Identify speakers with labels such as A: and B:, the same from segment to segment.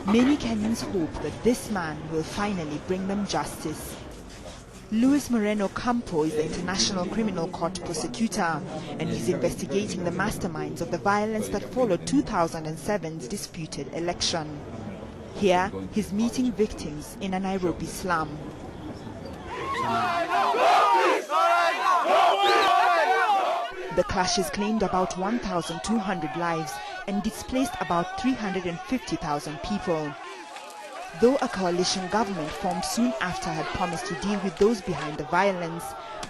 A: Many Kenyans hope that this man will finally bring them justice. Luis Moreno-Ocampo is the International Criminal Court prosecutor, and he's investigating the masterminds of the violence that followed 2007's disputed election. Here, he's meeting victims in a Nairobi slum. The clashes claimed about 1,200 lives and displaced about 350,000 people. Though a coalition government formed soon after had promised to deal with those behind the violence,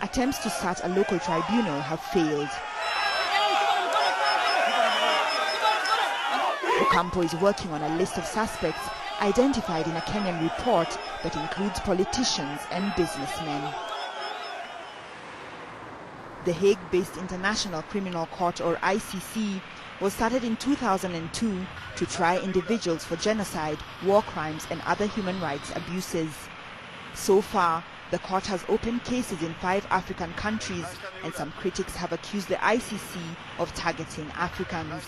A: attempts to start a local tribunal have failed. Ocampo is working on a list of suspects identified in a Kenyan report that includes politicians and businessmen. The Hague-based International Criminal Court, or ICC, was started in 2002 to try individuals for genocide, war crimes and other human rights abuses. So far, the court has opened cases in 5 African countries, and some critics have accused the ICC of targeting Africans.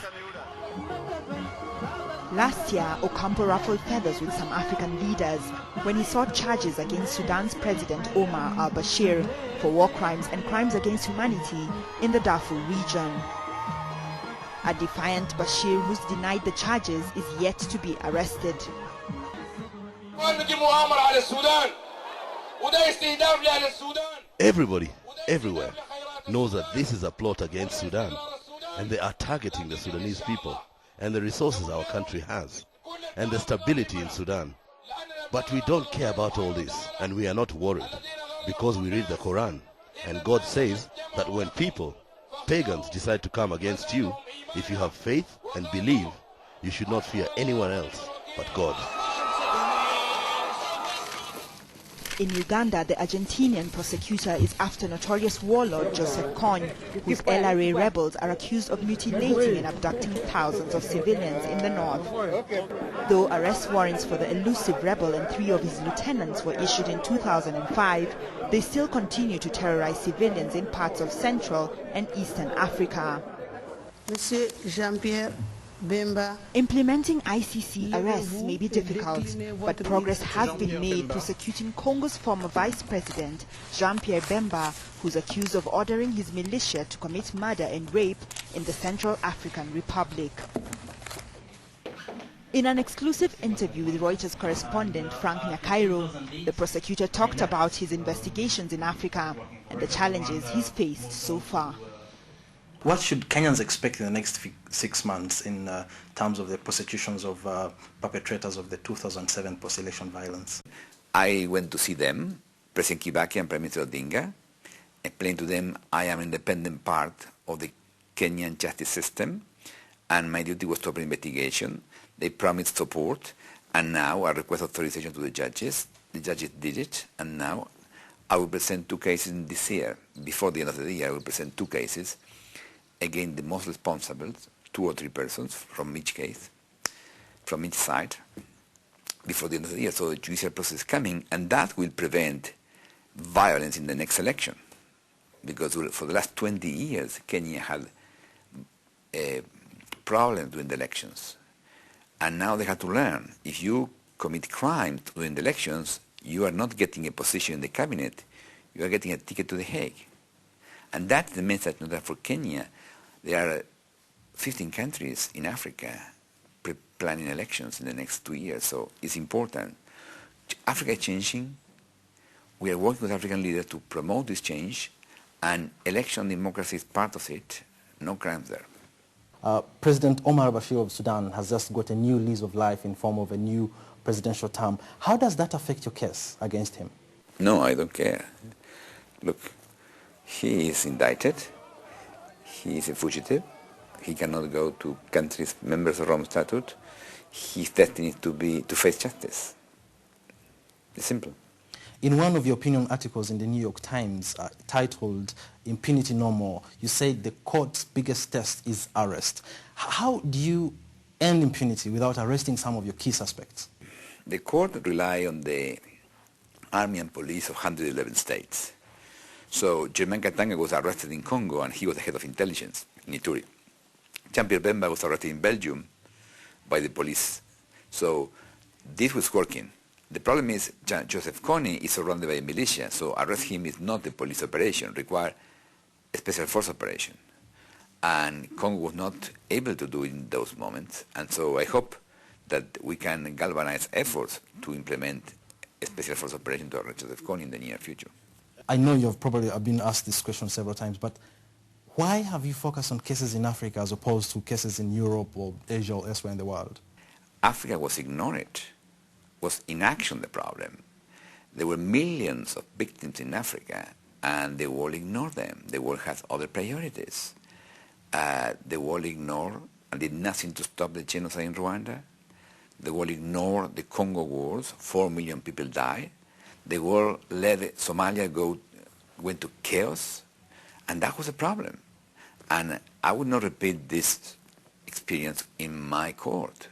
A: Last year, Ocampo ruffled feathers with some African leaders when he sought charges against Sudan's President Omar El-Bashir for war crimes and crimes against humanity in the Darfur region. A defiant Bashir, who's denied the charges, is yet to be arrested.
B: Everybody, everywhere, knows that this is a plot against Sudan, and they are targeting the Sudanese people and the resources our country has, and the stability in Sudan. But we don't care about all this, and we are not worried, because we read the Quran, and God says that when people, pagans, decide to come against you, if you have faith and believe, you should not fear anyone else but God.
A: In Uganda, the Argentinian prosecutor is after notorious warlord Joseph Kony, whose LRA rebels are accused of mutilating and abducting thousands of civilians in the north. Though arrest warrants for the elusive rebel and 3 of his lieutenants were issued in 2005, they still continue to terrorize civilians in parts of Central and Eastern Africa.
C: Monsieur Jean-Pierre Bemba.
A: Implementing ICC arrests may be difficult, but progress has been made prosecuting Congo's former vice president, Jean-Pierre Bemba, who's accused of ordering his militia to commit murder and rape in the Central African Republic. In an exclusive interview with Reuters correspondent Frank Nyakairo, the prosecutor talked about his investigations in Africa and the challenges he's faced so far.
D: What should Kenyans expect in the next 6 months in terms of the prosecutions of perpetrators of the 2007 post-election violence?
E: I went to see them, President Kibaki and Prime Minister Odinga, explained to them I am an independent part of the Kenyan justice system and my duty was to open investigation. They promised support, and now I request authorization to the judges. The judges did it, and now I will present 2 cases this year. Before the end of the year, I will present 2 cases. Again, the most responsible, 2 or 3 persons from each case, from each side, before the end of the year. So the judicial process is coming, and that will prevent violence in the next election. Because for the last 20 years, Kenya had problems during the elections. And now they have to learn, if you commit crimes during the elections, you are not getting a position in the cabinet, you are getting a ticket to The Hague. And that's the message not that for Kenya. There are 15 countries in Africa planning elections in the next 2 years, so it's important. Africa is changing. We are working with African leaders to promote this change, and election democracy is part of it. No crimes there.
D: President Omar al-Bashir of Sudan has just got a new lease of life in form of a new presidential term. How does that affect your case against him?
E: No, I don't care. Look, he is indicted. He is a fugitive. He cannot go to countries members of Rome Statute. He's destined to face justice. It's simple.
D: In one of your opinion articles in the New York Times titled "Impunity No More," you say the court's biggest test is arrest. How do you end impunity without arresting some of your key suspects?
E: The court relies on the army and police of 111 states. So Germain Katanga was arrested in Congo, and he was the head of intelligence in Ituri. Jean-Pierre Bemba was arrested in Belgium by the police. So this was working. The problem is Joseph Kony is surrounded by a militia, so arrest him is not a police operation, require a special force operation. And Congo was not able to do it in those moments, and so I hope that we can galvanize efforts to implement a special force operation to arrest Joseph Kony in the near future.
D: I know you've probably been asked this question several times, but why have you focused on cases in Africa as opposed to cases in Europe or Asia or elsewhere in the world?
E: Africa was ignored, was inaction the problem. There were millions of victims in Africa, and the world ignored them. The world has other priorities. The world ignored and did nothing to stop the genocide in Rwanda. The world ignored the Congo wars. 4 million people died. The world let Somalia went to chaos, and that was a problem. And I would not repeat this experience in my court.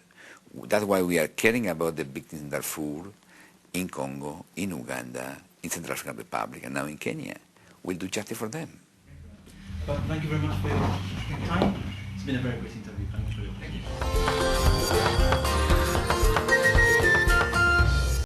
E: That's why we are caring about the victims in Darfur, in Congo, in Uganda, in Central African Republic, and now in Kenya. We'll do justice for them.
D: But thank you very much for your time. It's been a very great interview. Thank you.